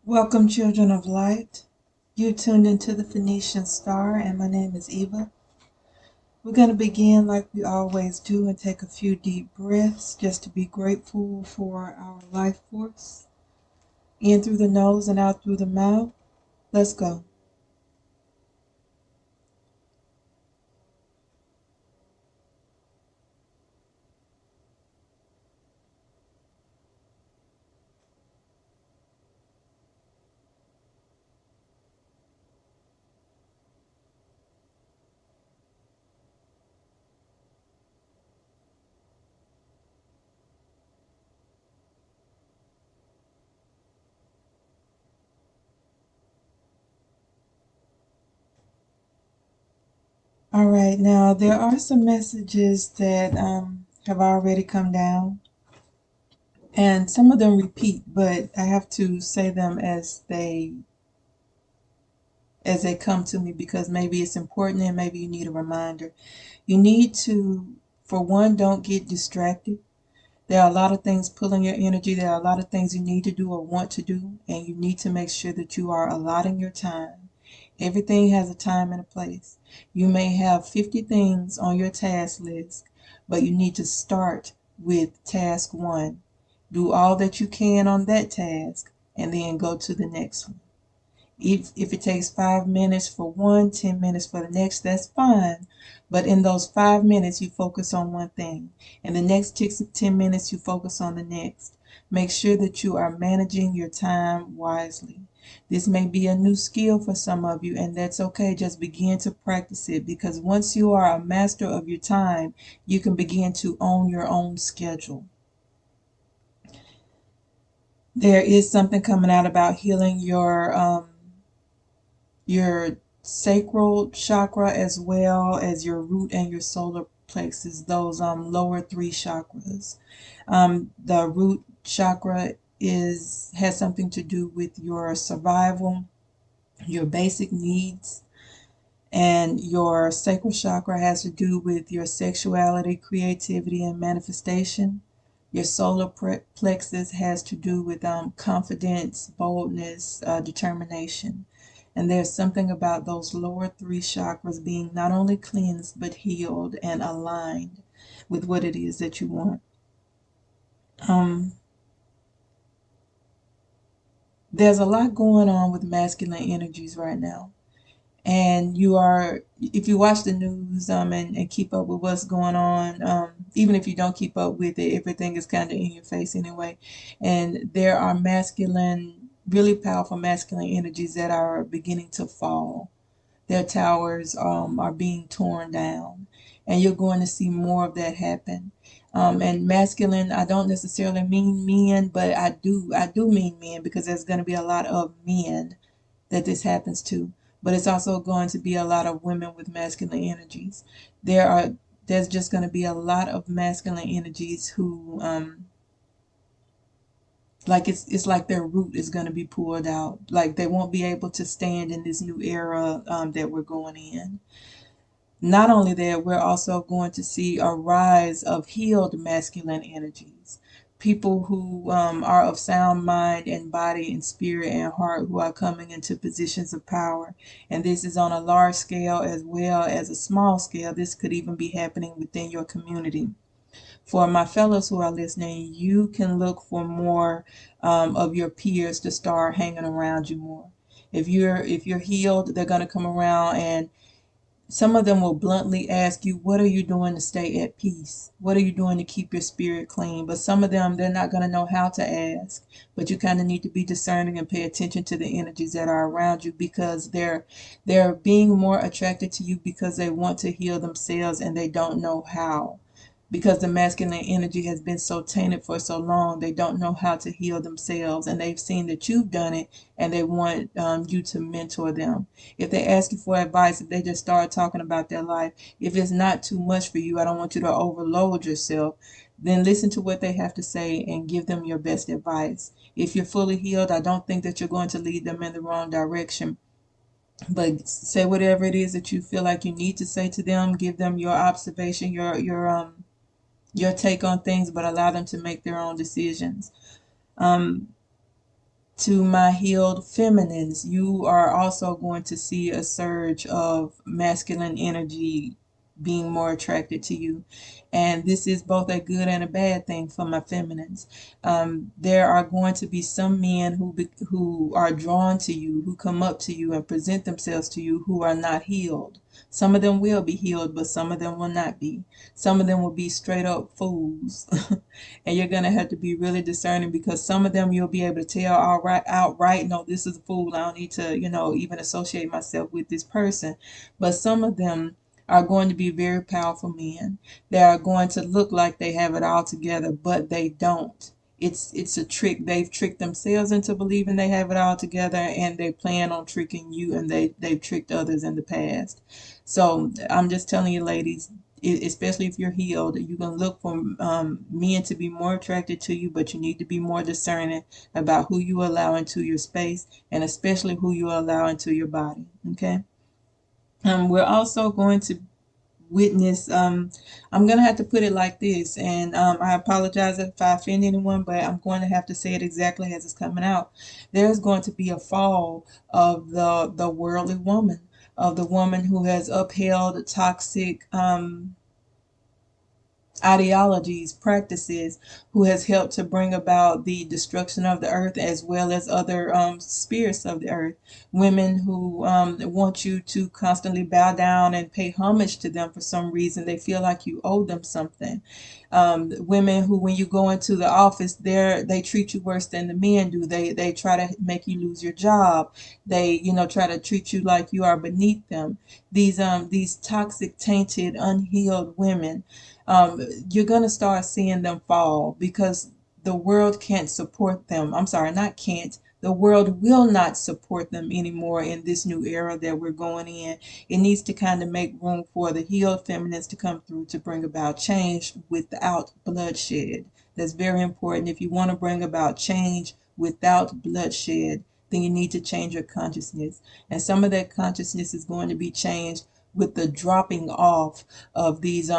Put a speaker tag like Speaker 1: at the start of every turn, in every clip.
Speaker 1: Welcome, children of light. You tuned into the Phoenician Star, and my name is Eva. We're going to begin like we always do and take a few deep breaths just to be grateful for our life force. In through the nose and out through the mouth. Let's go. All right, now there are some messages that have already come down, and some of them repeat, but I have to say them as they come to me because maybe it's important and maybe you need a reminder. You need to, for one, don't get distracted. There are a lot of things pulling your energy. There are a lot of things you need to do or want to do, and you need to make sure that you are allotting your time. Everything has a time and a place. You may have 50 things on your task list, but you need to start with task one. Do all that you can on that task, and then go to the next one. If it takes 5 minutes for one, 10 minutes for the next, that's fine. But in those 5 minutes, you focus on one thing. And the next 10 minutes, you focus on the next. Make sure that you are managing your time wisely. This may be a new skill for some of you, and that's okay. Just begin to practice it because once you are a master of your time, you can begin to own your own schedule. There is something coming out about healing your sacral chakra as well as your root and your solar plexus, those lower three chakras. The root chakra is has something to do with your survival, your basic needs, and your sacral chakra has to do with your sexuality, creativity, and manifestation. Your solar plexus has to do with confidence, boldness, determination. And there's something about those lower three chakras being not only cleansed, but healed and aligned with what it is that you want. Um, there's a lot going on with masculine energies right now. And if you watch the news and keep up with what's going on, even if you don't keep up with it, everything is kind of in your face anyway. And there are really powerful masculine energies that are beginning to fall. Their towers are being torn down, and you're going to see more of that happen. And masculine, I don't necessarily mean men, but I do mean men because there's going to be a lot of men that this happens to, but it's also going to be a lot of women with masculine energies. There's just going to be a lot of masculine energies who like it's like their root is going to be pulled out, like they won't be able to stand in this new era that we're going in. Not only that, we're also going to see a rise of healed masculine energies. People who are of sound mind and body and spirit and heart who are coming into positions of power. And this is on a large scale as well as a small scale. This could even be happening within your community. For my fellows who are listening, you can look for more of your peers to start hanging around you more. If you're healed, they're going to come around, and some of them will bluntly ask you, what are you doing to stay at peace? What are you doing to keep your spirit clean? But some of them, they're not going to know how to ask. But you kind of need to be discerning and pay attention to the energies that are around you because they're being more attracted to you because they want to heal themselves and they don't know how, because the masculine energy has been so tainted for so long. They don't know how to heal themselves, and they've seen that you've done it, and they want you to mentor them. If they ask you for advice, if they just start talking about their life, if it's not too much for you, I don't want you to overload yourself, then listen to what they have to say and give them your best advice. If you're fully healed, I don't think that you're going to lead them in the wrong direction, but say whatever it is that you feel like you need to say to them. Give them your observation, your take on things, but allow them to make their own decisions. Um, To my healed feminines, you are also going to see a surge of masculine energy being more attracted to you. And this is both a good and a bad thing for my feminines. There are going to be some men who are drawn to you, who come up to you and present themselves to you, who are not healed. Some of them will be healed, but some of them will not be. Some of them will be straight up fools. And you're gonna have to be really discerning, because some of them you'll be able to tell outright, no, this is a fool. I don't need to, even associate myself with this person. But some of them are going to be very powerful men. They are going to look like they have it all together, but they don't. It's a trick. They've tricked themselves into believing they have it all together, and they plan on tricking you, and they've tricked others in the past. So I'm just telling you, ladies, especially if you're healed, you can look for men to be more attracted to you, but you need to be more discerning about who you allow into your space, and especially who you allow into your body. Okay. We're also going to witness. I'm going to have to put it like this, and I apologize if I offend anyone, but I'm going to have to say it exactly as it's coming out. There's going to be a fall of the worldly woman, of the woman who has upheld toxic ideologies, practices, who has helped to bring about the destruction of the earth, as well as other spirits of the earth. Women who want you to constantly bow down and pay homage to them for some reason. They feel like you owe them something. Women who, when you go into the office, they treat you worse than the men do. They try to make you lose your job. They try to treat you like you are beneath them. These toxic, tainted, unhealed women, you're going to start seeing them fall, because the world can't support them. I'm sorry, not can't. The world will not support them anymore in this new era that we're going in. It needs to kind of make room for the healed feminines to come through to bring about change without bloodshed. That's very important. If you want to bring about change without bloodshed, then you need to change your consciousness. And some of that consciousness is going to be changed with the dropping off of these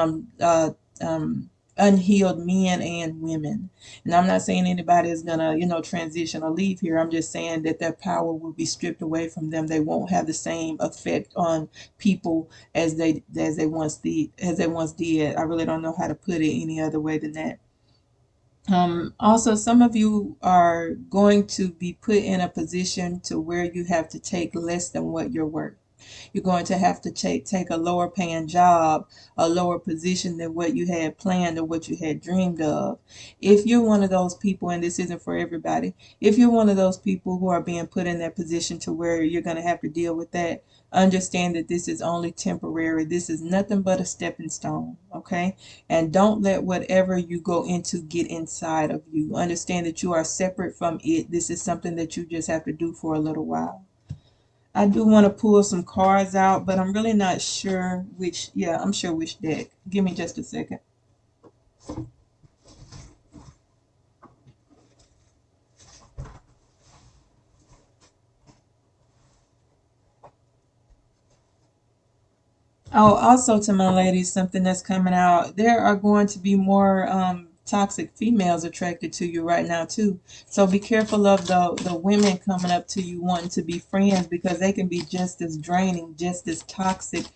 Speaker 1: unhealed men and women. And I'm not saying anybody is gonna, transition or leave here. I'm just saying that their power will be stripped away from them. They won't have the same effect on people as they once did. I really don't know how to put it any other way than that. Also, some of you are going to be put in a position to where you have to take less than what you're worth. You're going to have to take a lower paying job, a lower position than what you had planned or what you had dreamed of. If you're one of those people, and this isn't for everybody, if you're one of those people who are being put in that position to where you're going to have to deal with that, understand that this is only temporary. This is nothing but a stepping stone, okay? And don't let whatever you go into get inside of you. Understand that you are separate from it. This is something that you just have to do for a little while. I do want to pull some cards out, but I'm really not sure which. Yeah, I'm sure which deck. Give me just a second. Oh, also to my ladies, something that's coming out. There are going to be more toxic females attracted to you right now too. So be careful of the women coming up to you wanting to be friends, because they can be just as draining, just as toxic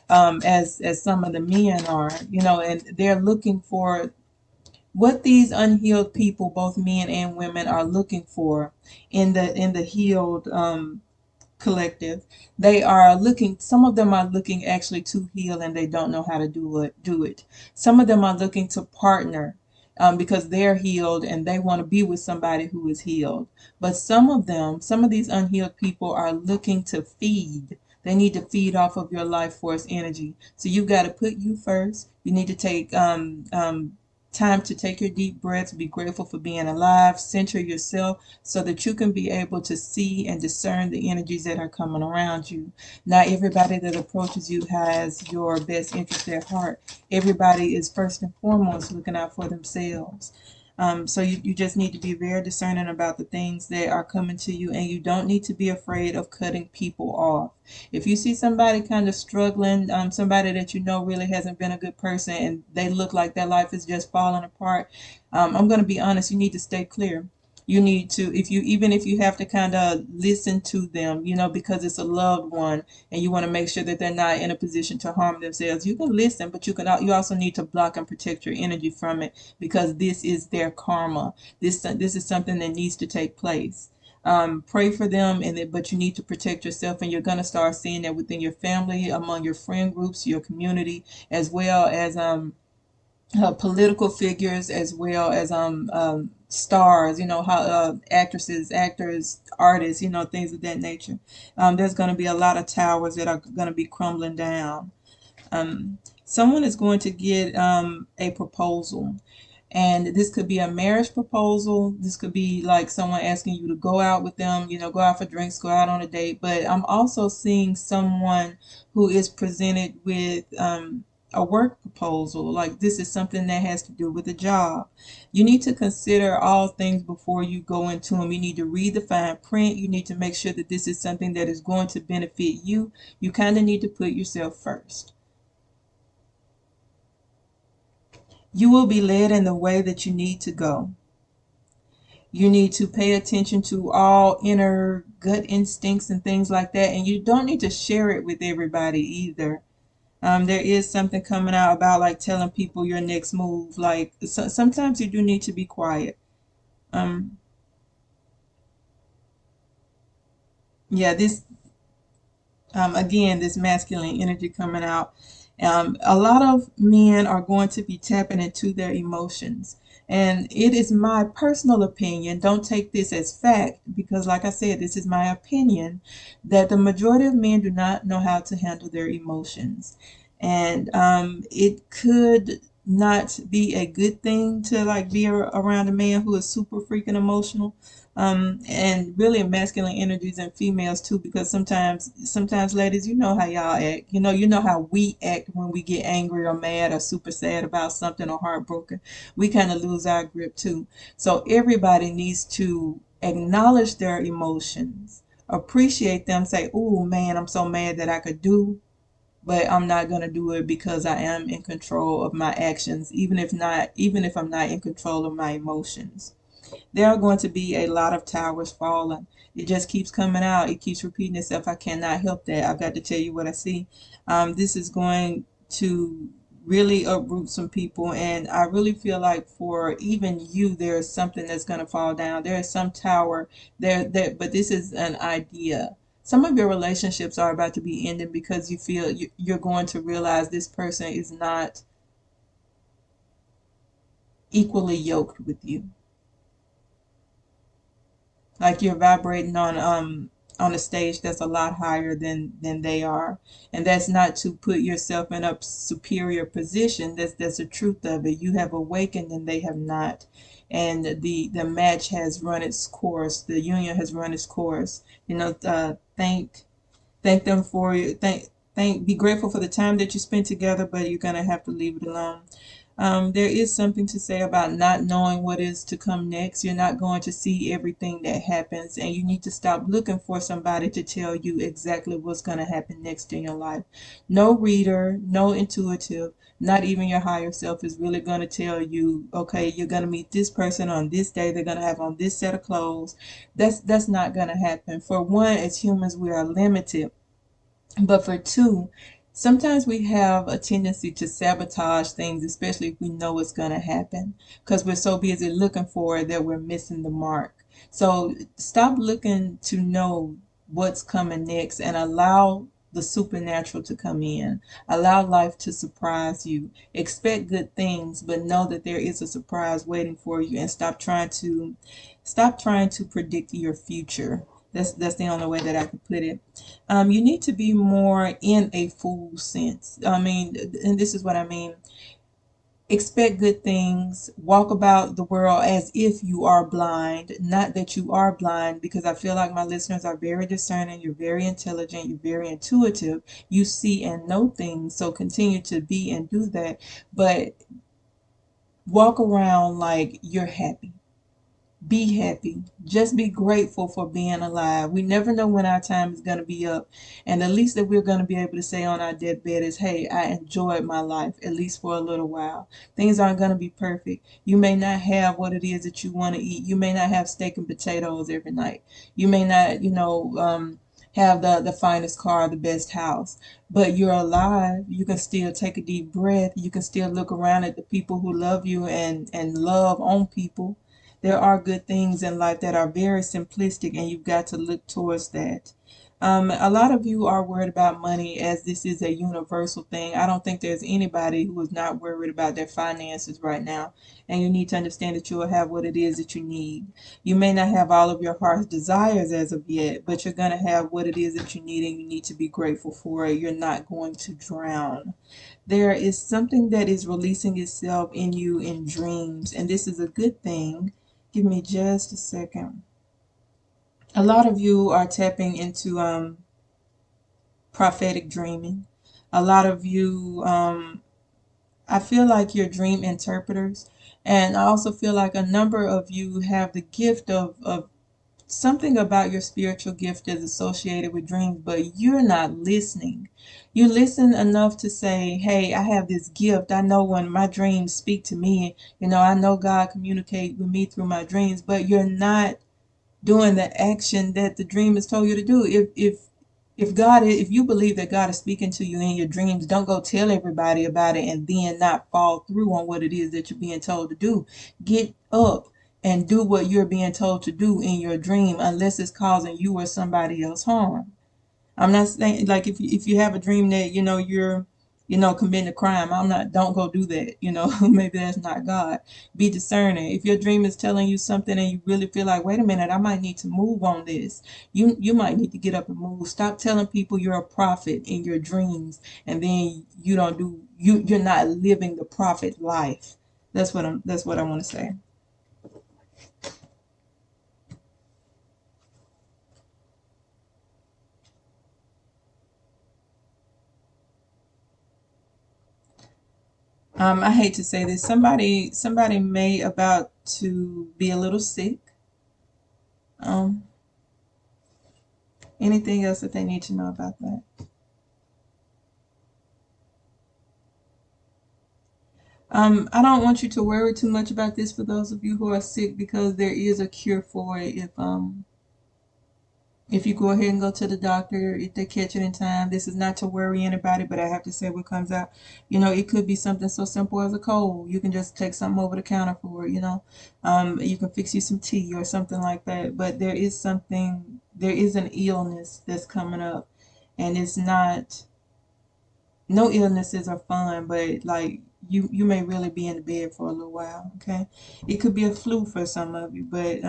Speaker 1: as some of the men are. And they're looking for what these unhealed people, both men and women, are looking for in the healed collective. They are looking, some of them are looking actually to heal, and they don't know how to do it. Some of them are looking to partner, because they're healed and they want to be with somebody who is healed. But some of these unhealed people are looking to feed. They need to feed off of your life force energy. So you've got to put you first. You need to take time to take your deep breaths, be grateful for being alive, center yourself so that you can be able to see and discern the energies that are coming around you. Not everybody that approaches you has your best interest at heart. Everybody is first and foremost looking out for themselves. So you just need to be very discerning about the things that are coming to you, and you don't need to be afraid of cutting people off. If you see somebody kind of struggling, somebody that you know really hasn't been a good person, and they look like their life is just falling apart, I'm going to be honest, you need to stay clear. You need to, if you, even if you have to kind of listen to them, because it's a loved one and you want to make sure that they're not in a position to harm themselves, you can listen, but you also need to block and protect your energy from it, because this is their karma. This is something that needs to take place. Pray for them, but you need to protect yourself, and you're going to start seeing that within your family, among your friend groups, your community, as well as political figures, as well as stars, how actresses, actors, artists, things of that nature. There's going to be a lot of towers that are going to be crumbling down. Someone is going to get a proposal, and this could be a marriage proposal. This could be like someone asking you to go out with them, go out for drinks, go out on a date. But I'm also seeing someone who is presented with a work proposal. Like, this is something that has to do with a job. You need to consider all things before you go into them. You need to read the fine print. You need to make sure that this is something that is going to benefit you. You kind of need to put yourself first. You will be led in the way that you need to go. You need to pay attention to all inner gut instincts and things like that. And you don't need to share it with everybody either. There is something coming out about like telling people your next move. Like, sometimes you do need to be quiet. Um, yeah, again, this masculine energy coming out. A lot of men are going to be tapping into their emotions. And it is my personal opinion, don't take this as fact, because, like I said, this is my opinion, that the majority of men do not know how to handle their emotions. And it could not be a good thing to like be around a man who is super freaking emotional, and really masculine energies and females too, because sometimes ladies, you know how y'all act, you know how we act when we get angry or mad or super sad about something or heartbroken. We kind of lose our grip too. So everybody needs to acknowledge their emotions, appreciate them, say, oh man, I'm so mad that I could do, but I'm not going to do it, because I am in control of my actions, even if I'm not in control of my emotions. There are going to be a lot of towers falling. It just keeps coming out. It keeps repeating itself. I cannot help that. I've got to tell you what I see. This is going to really uproot some people, and I really feel like for even you, there is something that's going to fall down. There is some tower there, but this is an idea. Some of your relationships are about to be ending because you feel you're going to realize this person is not equally yoked with you. Like, you're vibrating on a stage that's a lot higher than they are. And that's not to put yourself in a superior position. That's the truth of it. You have awakened and they have not. And the match has run its course. The union has run its course. Thank them for you. Be grateful for the time that you spent together, but you're gonna have to leave it alone. There is something to say about not knowing what is to come next. You're not going to see everything that happens, and you need to stop looking for somebody to tell you exactly what's going to happen next in your life. No reader, no intuitive, not even your higher self is really going to tell you, okay, you're going to meet this person on this day, they're going to have on this set of clothes. That's not going to happen. For one, as humans, we are limited. But for two, sometimes we have a tendency to sabotage things, especially if we know it's going to happen, because we're so busy looking for it that we're missing the mark. So stop looking to know what's coming next and allow the supernatural to come in. Allow life to surprise you. Expect good things, but know that there is a surprise waiting for you, and stop trying to predict your future. That's the only way that I can put it. You need to be more in a fool sense. I mean, and this is what I mean. Expect good things. Walk about the world as if you are blind, not that you are blind, because I feel like my listeners are very discerning. You're very intelligent. You're very intuitive. You see and know things. So continue to be and do that. But walk around like you're happy. Be happy. Just be grateful for being alive. We never know when our time is going to be up. And the least that we're going to be able to say on our deathbed is, hey, I enjoyed my life, at least for a little while. Things aren't going to be perfect. You may not have what it is that you want to eat. You may not have steak and potatoes every night. You may not, have the finest car, the best house, but you're alive. You can still take a deep breath. You can still look around at the people who love you and love on people. There are good things in life that are very simplistic, and you've got to look towards that. A lot of you are worried about money as this is a universal thing. I don't think there's anybody who is not worried about their finances right now. And you need to understand that you will have what it is that you need. You may not have all of your heart's desires as of yet, but you're going to have what it is that you need, and you need to be grateful for it. You're not going to drown. There is something that is releasing itself in you in dreams, and this is a good thing. Give me just a second. A lot of you are tapping into prophetic dreaming. A lot of you, I feel like you're dream interpreters. And I also feel like a number of you have the gift of something about your spiritual gift is associated with dreams, but you're not listening. You listen enough to say, hey, I have this gift. I know when my dreams speak to me, I know God communicate with me through my dreams, but you're not doing the action that the dream has told you to do. If you believe that God is speaking to you in your dreams, don't go tell everybody about it and then not follow through on what it is that you're being told to do. Get up and do what you're being told to do in your dream, unless it's causing you or somebody else harm. I'm not saying, like, if you have a dream that you're committing a crime, I'm not, don't go do that. Maybe that's not God. Be discerning. If your dream is telling you something and you really feel like, wait a minute, I might need to move on this, you might need to get up and move. Stop telling people you're a prophet in your dreams, and then you don't do you're not living the prophet life. That's what I want to say. I hate to say this. Somebody may about to be a little sick. Um, Anything else that they need to know about that? I don't want you to worry too much about this for those of you who are sick, because there is a cure for it if you go ahead and go to the doctor, if they catch it in time. This is not to worry anybody, but I have to say what comes out. It could be something so simple as a cold. You can just take something over the counter for it. You can fix you some tea or something like that. But there is an illness that's coming up, and it's not. No illnesses are fun, but like you may really be in the bed for a little while. Okay, it could be a flu for some of you, but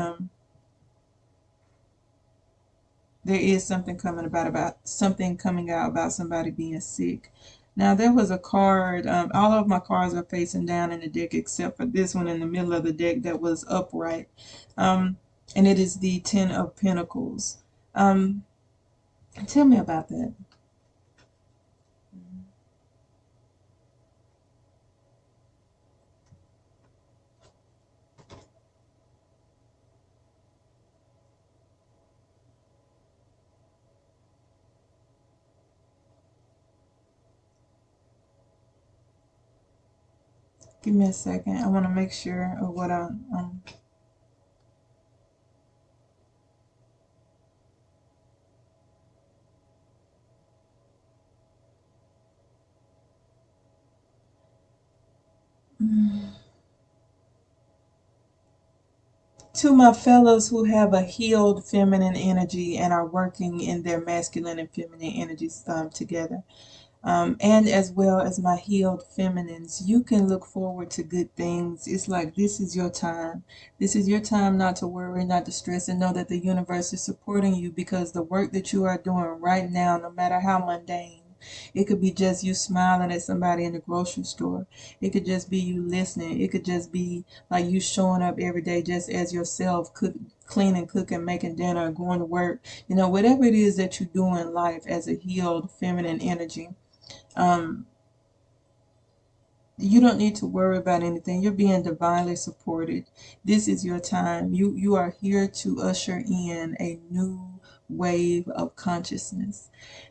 Speaker 1: there is something coming about something coming out about somebody being sick. Now there was a card. All of my cards are facing down in the deck except for this one in the middle of the deck that was upright, um, and it is the Ten of Pentacles. Um, Tell me about that. Give me a second. I want to make sure of what I'm. To my fellows who have a healed feminine energy and are working in their masculine and feminine energies together, and as well as my healed feminines, you can look forward to good things. It's like this is your time. This is your time not to worry, not to stress, and know that the universe is supporting you, because the work that you are doing right now, no matter how mundane, it could be just you smiling at somebody in the grocery store. It could just be you listening. It could just be like you showing up every day just as yourself, cleaning, cooking, making dinner, going to work. Whatever it is that you do in life as a healed feminine energy, um, You don't need to worry about anything. You're being divinely supported. This is your time. You are here to usher in a new wave of consciousness.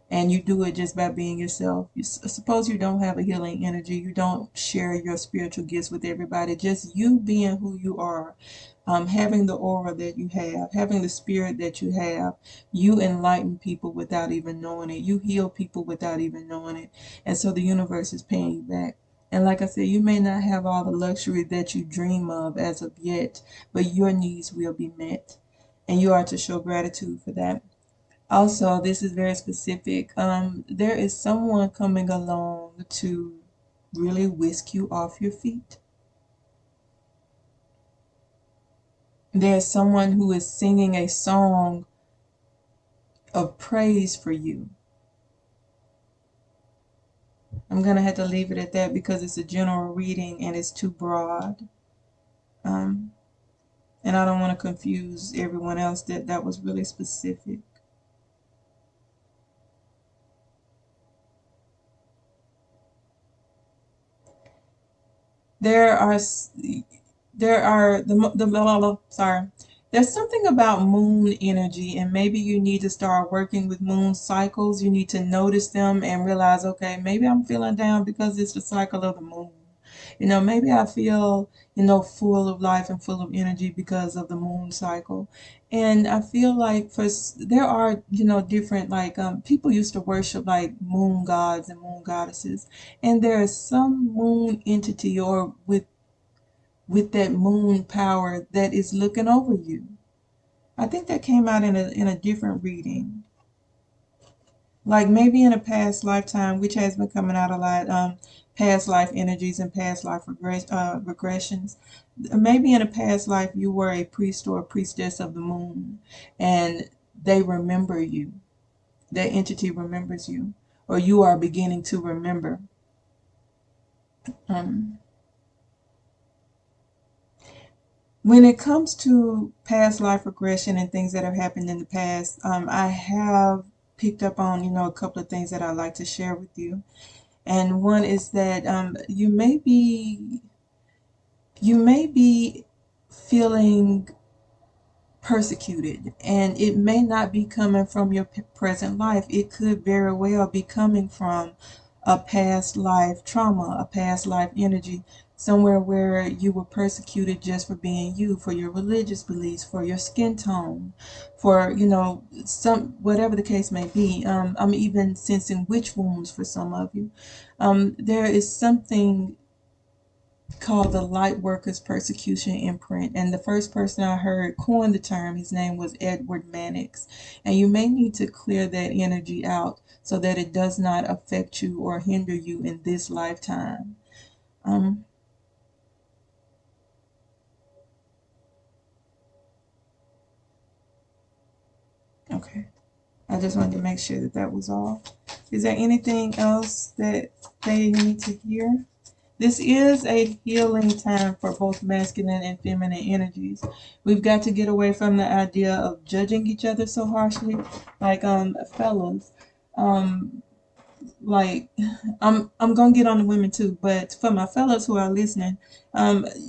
Speaker 1: And you do it just by being yourself. Suppose you don't have a healing energy, you don't share your spiritual gifts with everybody. Just you being who you are, having the aura that you have, having the spirit that you have, you enlighten people without even knowing it. You heal people without even knowing it. And so the universe is paying you back. And like I said, you may not have all the luxury that you dream of as of yet, but your needs will be met. And you are to show gratitude for that. Also, this is very specific. There is someone coming along to really whisk you off your feet. There's someone who is singing a song of praise for you. I'm going to have to leave it at that because it's a general reading and it's too broad. Um, and I don't want to confuse everyone else. That was really specific. There are sorry. There's something about moon energy, and maybe you need to start working with moon cycles. You need to notice them and realize, okay, maybe I'm feeling down because it's the cycle of the moon. Maybe I feel, full of life and full of energy because of the moon cycle. And I feel like there are, different, like, people used to worship like moon gods and moon goddesses. And there is some moon entity or with that moon power that is looking over you. I think that came out in a different reading. Like maybe in a past lifetime, which has been coming out a lot, past life energies and past life regressions. Maybe in a past life you were a priest or a priestess of the moon, and they remember you. That entity remembers you, or you are beginning to remember. Um, when it comes to past life regression and things that have happened in the past, I have picked up on, a couple of things that I'd like to share with you. And one is that you may be feeling persecuted, and it may not be coming from your present life. It could very well be coming from a past life trauma, a past life energy, somewhere where you were persecuted just for being you, for your religious beliefs, for your skin tone, for some whatever the case may be. I'm even sensing witch wounds for some of you. There is something called the Light Workers Persecution Imprint. And the first person I heard coin the term, his name was Edward Mannix. And you may need to clear that energy out so that it does not affect you or hinder you in this lifetime. Um, okay. I just wanted to make sure that that was all. Is there anything else that they need to hear? This is a healing time for both masculine and feminine energies. We've got to get away from the idea of judging each other so harshly. Like fellas, um like I'm gonna get on the women too, but for my fellas who are listening,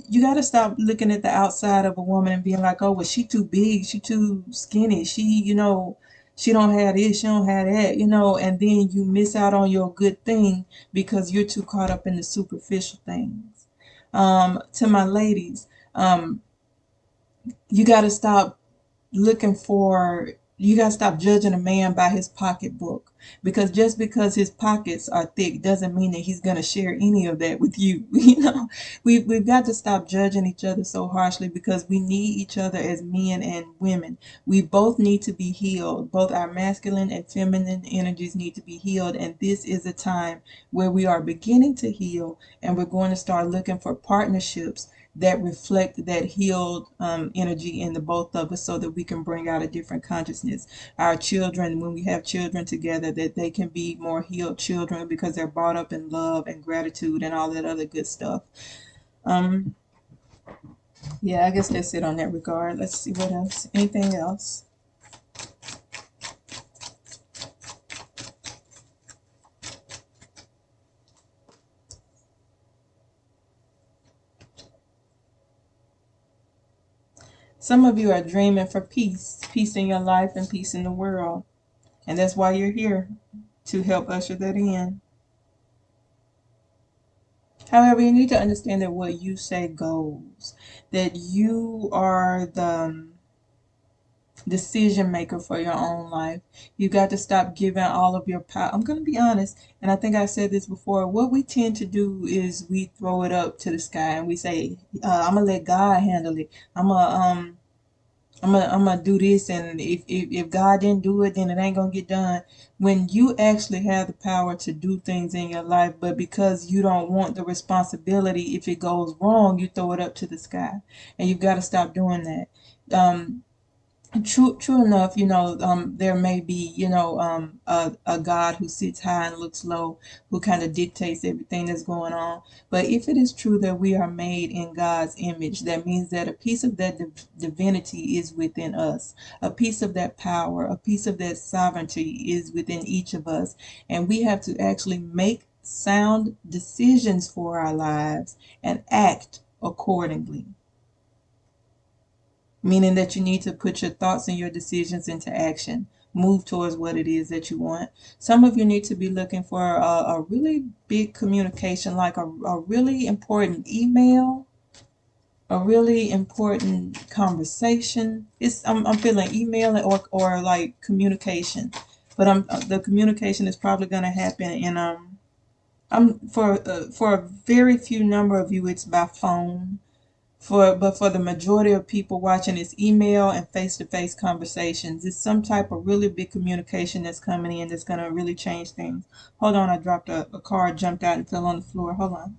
Speaker 1: you got to stop looking at the outside of a woman and being like, oh, well, she too big, she too skinny, she don't have this, she don't have that, and then you miss out on your good thing because you're too caught up in the superficial things. To my ladies, you got to stop looking for you got to stop judging a man by his pocketbook, because just because his pockets are thick doesn't mean that he's going to share any of that with you. We've got to stop judging each other so harshly, because we need each other as men and women. We both need to be healed. Both our masculine and feminine energies need to be healed, and this is a time where we are beginning to heal, and we're going to start looking for partnerships that reflect that healed energy in the both of us, so that we can bring out a different consciousness. Our children, when we have children together, that they can be more healed children because they're brought up in love and gratitude and all that other good stuff. Um, yeah, I guess that's it on that regard. Let's see what else. Anything else? Some of you are dreaming for peace, peace in your life and peace in the world. And that's why you're here, to help usher that in. However, you need to understand that what you say goes, that you are the decision maker for your own life. You got to stop giving all of your power. I'm going to be honest, and I think I said this before. What we tend to do is we throw it up to the sky and we say, "I'm gonna let God handle it. I'm gonna do this, and if God didn't do it, then it ain't gonna get done." When you actually have the power to do things in your life, but because you don't want the responsibility, if it goes wrong, you throw it up to the sky, and you've got to stop doing that. Um, true enough, there may be, a God who sits high and looks low, who kind of dictates everything that's going on. But if it is true that we are made in God's image, that means that a piece of that divinity is within us. A piece of that power, a piece of that sovereignty is within each of us. And we have to actually make sound decisions for our lives and act accordingly, meaning that you need to put your thoughts and your decisions into action. Move towards what it is that you want. Some of you need to be looking for a really big communication, like a really important email, a really important conversation. I'm feeling email or like communication, but the communication is probably going to happen in I'm for a very few number of you it's by phone. But for the majority of people watching, it's email and face-to-face conversations. It's some type of really big communication that's coming in that's going to really change things. Hold on, I dropped a card, jumped out and fell on the floor. Hold on.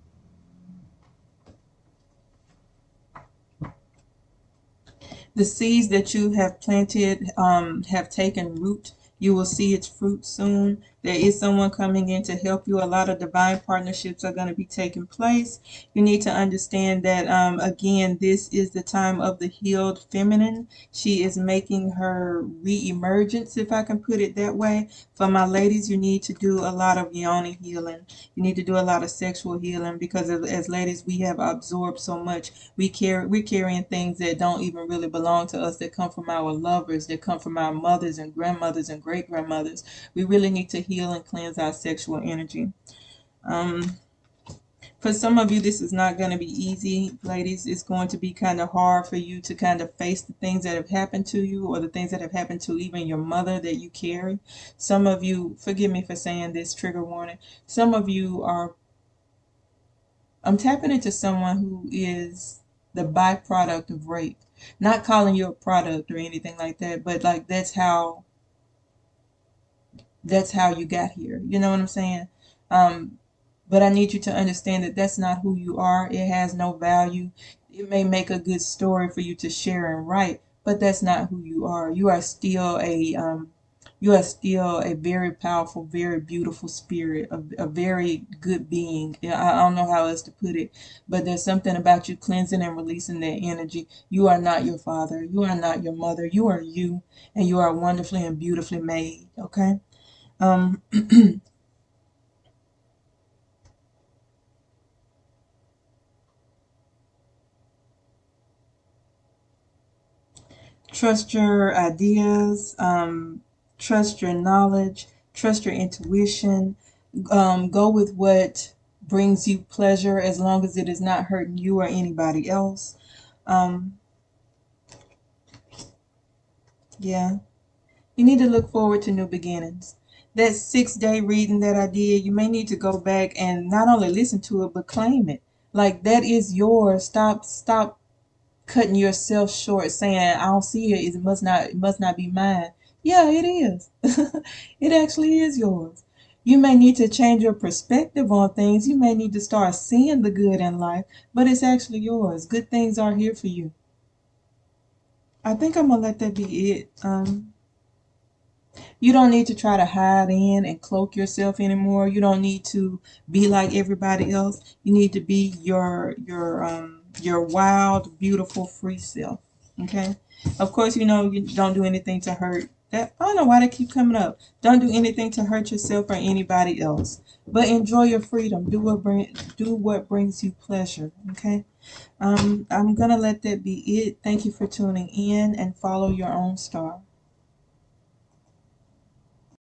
Speaker 1: The seeds that you have planted have taken root. You will see its fruit soon. There is someone coming in to help you. A lot of divine partnerships are going to be taking place. You need to understand that, again, this is the time of the healed feminine. She is making her re-emergence, if I can put it that way. For my ladies, you need to do a lot of yoni healing. You need to do a lot of sexual healing because as ladies, we have absorbed so much. We're carrying things that don't even really belong to us, that come from our lovers, that come from our mothers and grandmothers and great grandmothers. We really need to heal and cleanse our sexual energy. For some of you, this is not going to be easy, ladies. It's going to be kind of hard for you to kind of face the things that have happened to you, or the things that have happened to even your mother that you carry. Some of you, forgive me for saying this, trigger warning. Some of you are, I'm tapping into someone who is the byproduct of rape. Not calling you a product or anything like that, but like that's how you got here. You know what I'm saying? Um, but I need you to understand that that's not who you are. It has no value. It may make a good story for you to share and write, but that's not who you are. You are still a very powerful, very beautiful spirit, a very good being. Yeah, I don't know how else to put it, but there's something about you cleansing and releasing that energy. You are not your father. You are not your mother. You are you, and you are wonderfully and beautifully made. Okay. Um, trust your ideas, trust your knowledge, trust your intuition. Go with what brings you pleasure as long as it is not hurting you or anybody else. Um, yeah, you need to look forward to new beginnings. That 6 day reading that I did, you may need to go back and not only listen to it, but claim it. Like that is yours. Stop cutting yourself short saying I don't see it, it must not be mine. Yeah, it is. It actually is yours. You may need to change your perspective on things. You may need to start seeing the good in life, but it's actually yours. Good things are here for you. I think I'm gonna let that be it. You don't need to try to hide in and cloak yourself anymore. You don't need to be like everybody else. You need to be your wild, beautiful, free self. Okay? Of course, you don't do anything to hurt That I don't know why they keep coming up. Don't do anything to hurt yourself or anybody else, but enjoy your freedom. Do what brings you pleasure. Okay. I'm gonna let that be it. Thank you for tuning in and follow your own star.